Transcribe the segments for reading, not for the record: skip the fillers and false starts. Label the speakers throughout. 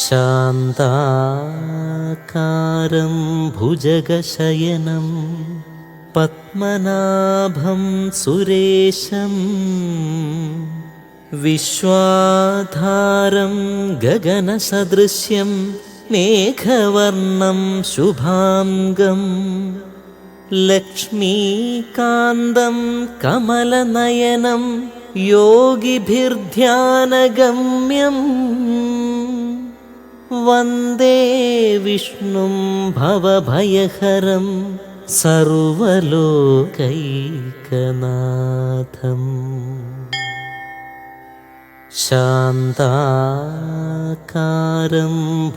Speaker 1: शान्ताकारं भुजगशयनं पद्मनाभं सुरेशं विश्वाधारं गगनसदृश्यं मेघवर्णं शुभांगं लक्ष्मीकान्तं कमलनयनं योगिभिर्ध्यानगम्यं वन्दे विष्णुं भवभयहरं सर्वलोकैकनाथम्। शान्ताकारं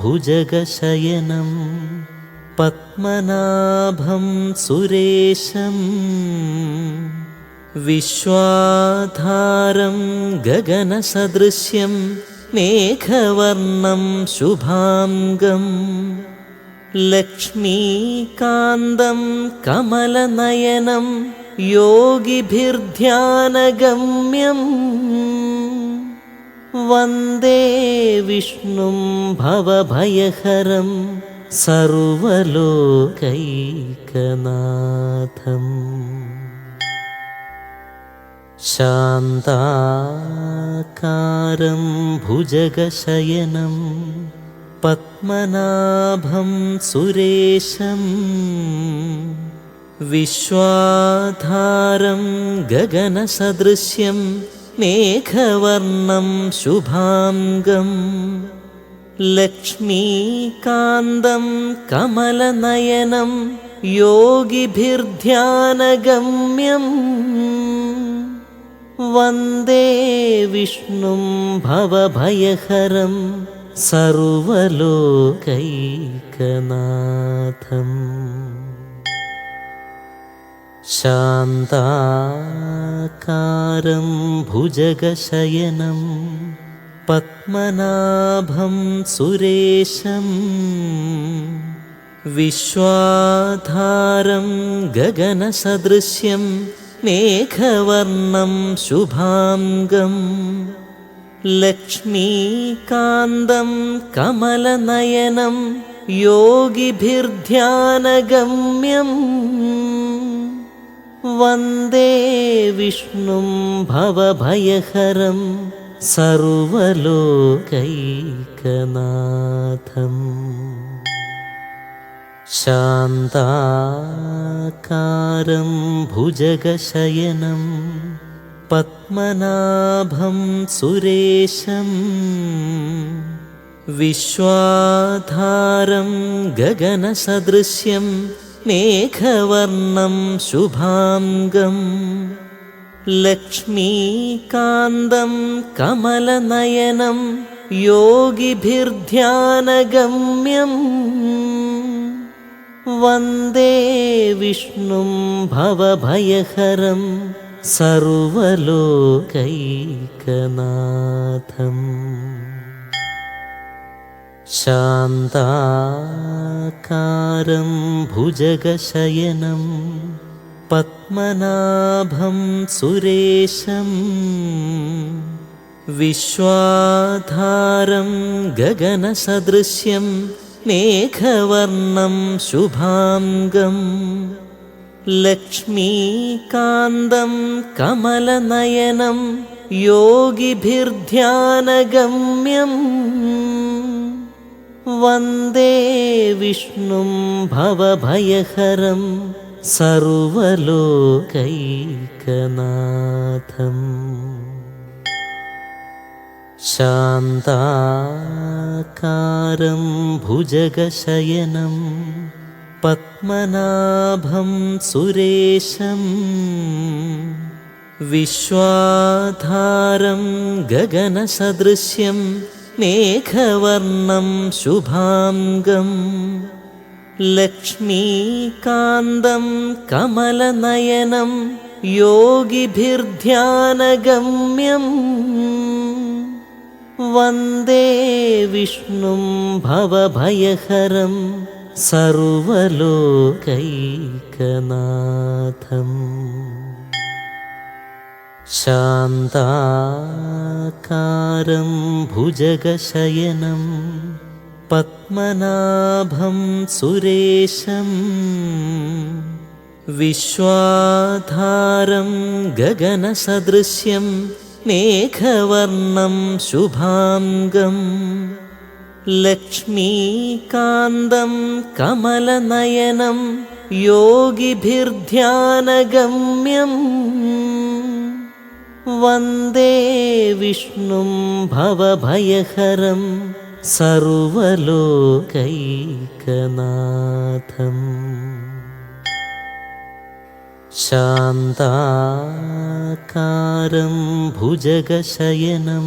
Speaker 1: भुजगशयनं पद्मनाभं सुरेशं विश्वाधारं गगनसदृश्यं मेघवर्णं शुभांगं लक्ष्मीकान्तं कमलनयनं योगिभिर्ध्यानगम्यं वन्दे विष्णुं भवभयहरं सर्वलोकैकनाथम्। शान्ताकारं भुजगशयनं पद्मनाभं सुरेशं विश्वाधारं गगनसदृश्यं मेघवर्णं शुभांगं लक्ष्मीकान्तं कमलनयनं योगिभिर्ध्यानगम्यं वन्दे विष्णुं भवभयहरं सर्वलोकैकनाथम्। शान्ताकारं भुजगशयनं पद्मनाभं सुरेशं विश्वाधारं गगनसदृश्यं मेघवर्णं शुभांगं लक्ष्मीकान्तं कमलनयनं योगिभिर्ध्यानगम्यं वन्दे विष्णुं भवभयहरं सर्वलोकैकनाथम्। शान्ताकारं भुजगशयनं पद्मनाभं सुरेशं विश्वाधारं गगनसदृश्यं मेघवर्णं शुभांगं लक्ष्मीकान्तं कमलनयनं योगिभिर्ध्यानगम्यं वन्दे विष्णुं भवभयहरं सर्वलोकैकनाथम्। शान्ताकारं भुजगशयनं पद्मनाभं सुरेशं विश्वाधारं गगनसदृश्यं मेघवर्णं शुभांगं लक्ष्मीकान्तं कमलनयनं योगिभिर्ध्यानगम्यं वन्दे विष्णुं भवभयहरं सर्वलोकैकनाथम्। शान्ताकारं भुजगशयनं पद्मनाभं सुरेशं विश्वाधारं गगनसदृश्यं मेघवर्णं शुभांगं लक्ष्मीकान्तं कमलनयनं योगिभिर्ध्यानगम्यं वन्दे विष्णुं भवभयहरं सर्वलोकैकनाथम्। शान्ताकारं भुजगशयनं പത്മനാഭം സുരേശം വിശ്വാധാരം ഗഗനസദൃശ്യം മേഘവർണം ശുഭാംഗം ലക്ഷ്മീകാന്തം കമലനയനം യോഗിഭിർധ്യാനഗമ്യം വന്ദേ വിഷ്ണും ഭവഭയഹരം സർവലോകൈകനാഥം ശാന്താകാരം ഭുജഗശയനം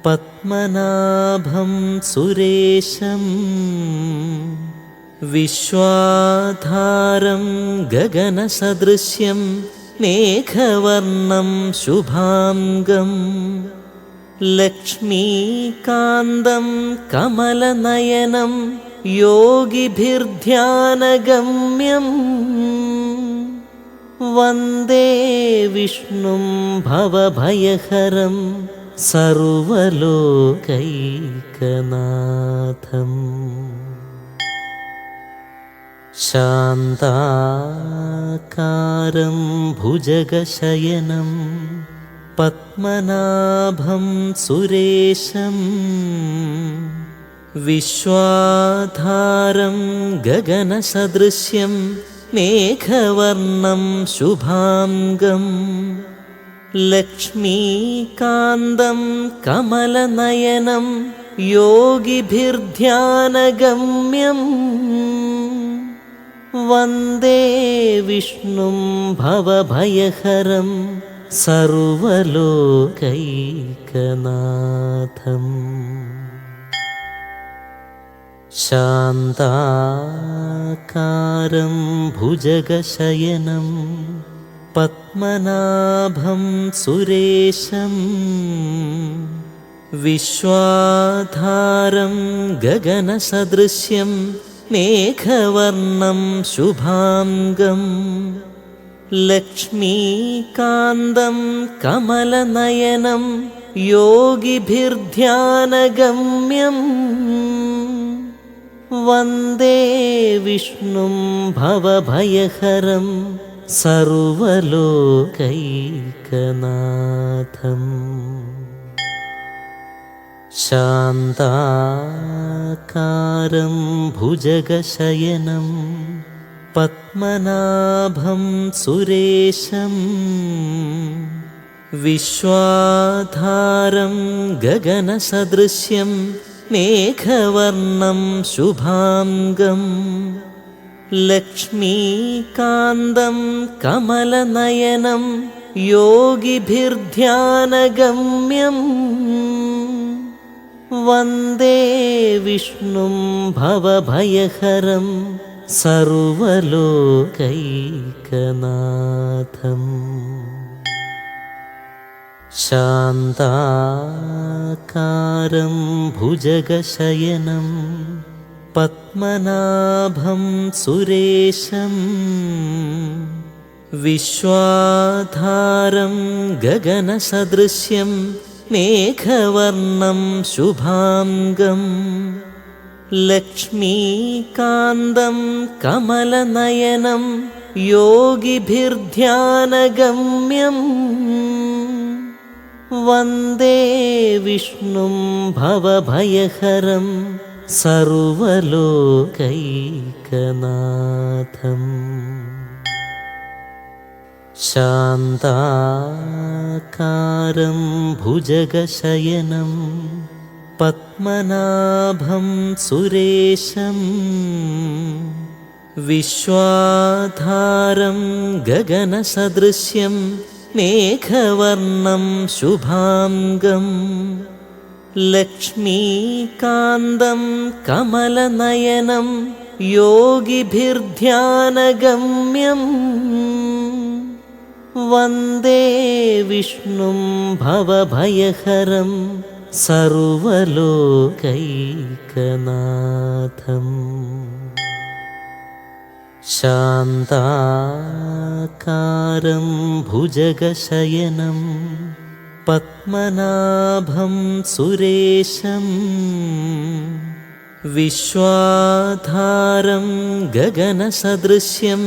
Speaker 1: പത്മനാഭം സുരേശം വിശ്വാധാരം ഗഗനസദൃശ്യം മേഘവർണം ശുഭാംഗം ലക്ഷ്മീകാന്തം കമലനയനം യോഗിഭിർധ്യാനഗമ്യം വന്ദേ വിഷ്ണും ഭവഭയഹരം സർവലോകൈകനാഥം ശാന്താകാരം ഭുജഗശയനം പത്മനാഭം സുരേശം വിശ്വാധാരം ഗഗനസദൃശ്യം മേഘവർണം ശുഭാംഗം ലക്ഷ്മീകാന്തം കമലനയനം യോഗിഭിർധ്യാനഗമ്യം വന്ദേ വിഷ്ണും ഭവഭയഹരം സർവലോകൈകനാഥം ശാന്താകാരം ഭുജഗശയനം പത്മനാഭം സുരേശം വിശ്വാധാരം ഗഗനസദൃശ്യം മേഘവർണം ശുഭാംഗം ലക്ഷ്മീകാന്തം കമലനയനം യോഗിഭിർധ്യാനഗമ്യം വന്ദേ വിഷ്ണും ഭവഭയഹരം സർവലോകൈകനാഥം ശാന്താകാരം ഭുജഗശയനം പത്മനാഭം സുരേശം വിശ്വാധാരം ഗഗനസദൃശ്യം മേഘവർണം ശുഭാംഗം ലക്ഷ്മീകാന്തം കമലനയനം യോഗിഭിർധ്യാനഗമ്യം വന്ദേ വിഷ്ണും ഭവഭയഹരം സർവലോകൈകനാഥം ശാന്താകാരം ഭുജഗശയനം പത്മനാഭം സുരേശം വിശ്വാധാരം ഗഗനസദൃശ്യം മേഘവർണം ശുഭാംഗം ലക്ഷ്മീകാന്തം കമലനയനം യോഗിഭിർധ്യാനഗമ്യം വന്ദേ വിഷ്ണും ഭവഭയഹരം സർവലോകൈകനാഥം ശാന്താകാരം ഭുജഗശയനം പത്മനാഭം സുരേശം വിശ്വാധാരം ഗഗനസദൃശ്യം മേഘവർണം ശുഭാംഗം ലക്ഷ്മീകാന്തം കമലനയനം യോഗിഭിർധ്യാനഗമ്യം വന്ദേ വിഷ്ണും ഭവഭയഹരം സർവലോകൈകനാഥം ശാന്താകാരം ഭുജഗശയനം പത്മനാഭം സുരേശം विश्वाधारं गगनसदृश्यं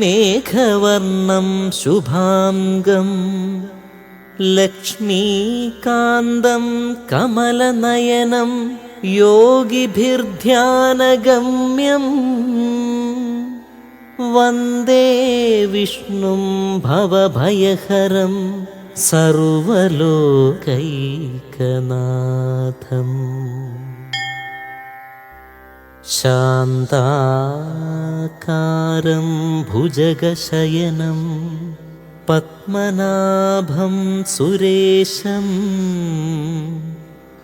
Speaker 1: मेघवर्णं शुभांगं लक्ष्मीकान्तं कमलनयनं योगिभिर्ध्यानगम्यं वन्दे विष्णुं भवभयहरं सर्वलोकैकनाथम्। शान्ताकारं भुजगशयनं पद्मनाभं सुरेशं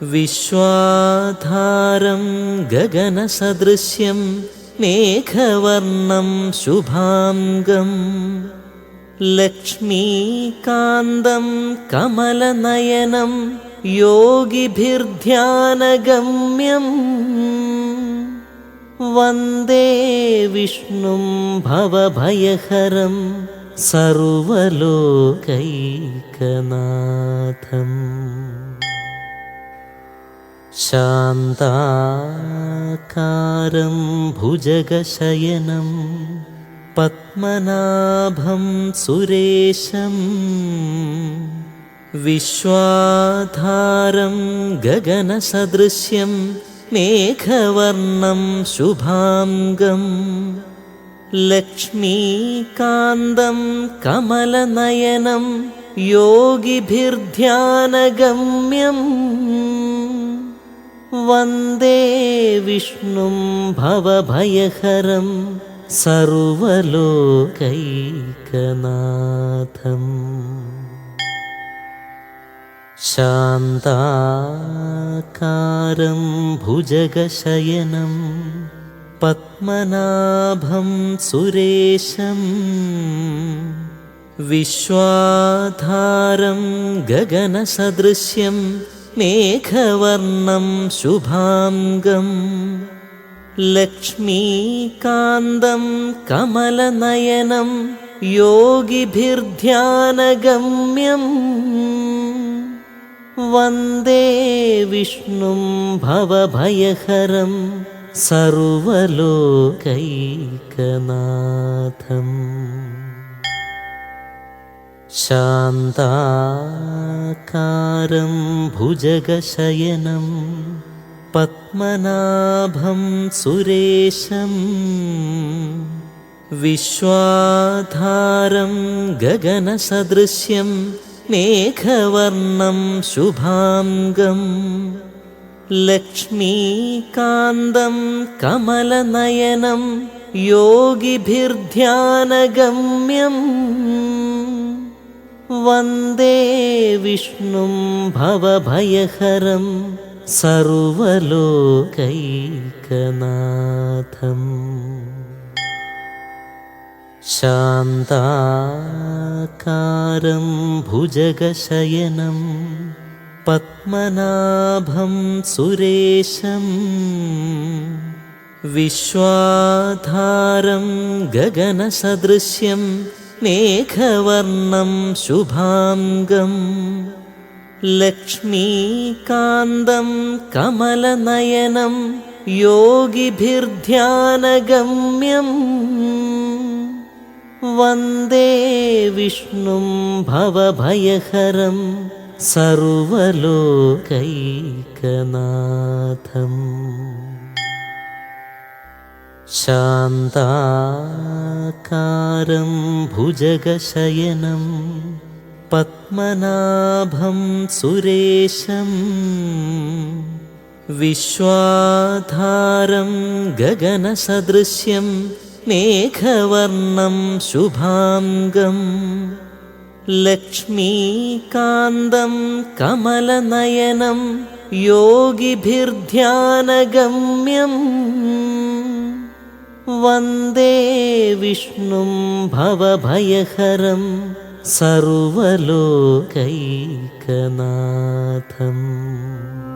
Speaker 1: विश्वाधारं गगनसदृश्यं मेघवर्णं शुभांगं लक्ष्मीकान्तं कमलनयनं योगिभिर्ध्यानगम्यं वन्दे विष्णुं भवभयहरं सर्वलोकैकनाथम्। शान्ताकारं भुजगशयनं पद्मनाभं सुरेशं विश्वाधारं गगनसदृश्यं मेघवर्णं शुभांगं लक्ष्मीकान्तं कमलनयनं योगिभिर्ध्यानगम्यं वन्दे विष्णुं भवभयहरं सर्वलोकैकनाथम्। शान्ताकारं भुजगशयनं पद्मनाभं सुरेशं विश्वाधारं गगनसदृश्यं मेघवर्णं शुभांगं लक्ष्मीकान्तं कमलनयनं योगिभिर्ध्यानगम्यं वन्दे विष्णुं भवभयहरं सर्वलोकैकनाथम्। शान्ताकारं भुजगशयनं पद्मनाभं सुरेशं विश्वाधारं गगनसदृश्यं मेघवर्णं शुभांगं लक्ष्मीकान्तं कमलनयनं योगिभिर्ध्यानगम्यं वन्दे विष्णुं भवभयहरं सर्वलोकैकनाथम्। शान्ताकारं भुजगशयनं पद्मनाभं सुरेशं विश्वाधारं गगनसदृश्यं मेघवर्णं शुभांगं लक्ष्मीकान्तं कमलनयनं योगिभिर्ध्यानगम्यं वन्दे विष्णुं भवभयहरं सर्वलोकैकनाथम्। शान्ताकारं भुजगशयनं पद्मनाभं सुरेशं विश्वाधारं गगनसदृश्यं मेघवर्णं शुभांगं लक्ष्मीकान्तं कमलनयनं योगिभिर्ध्यानगम्यं वन्दे विष्णुं भवभयहरं सर्वलोकैकनाथम्।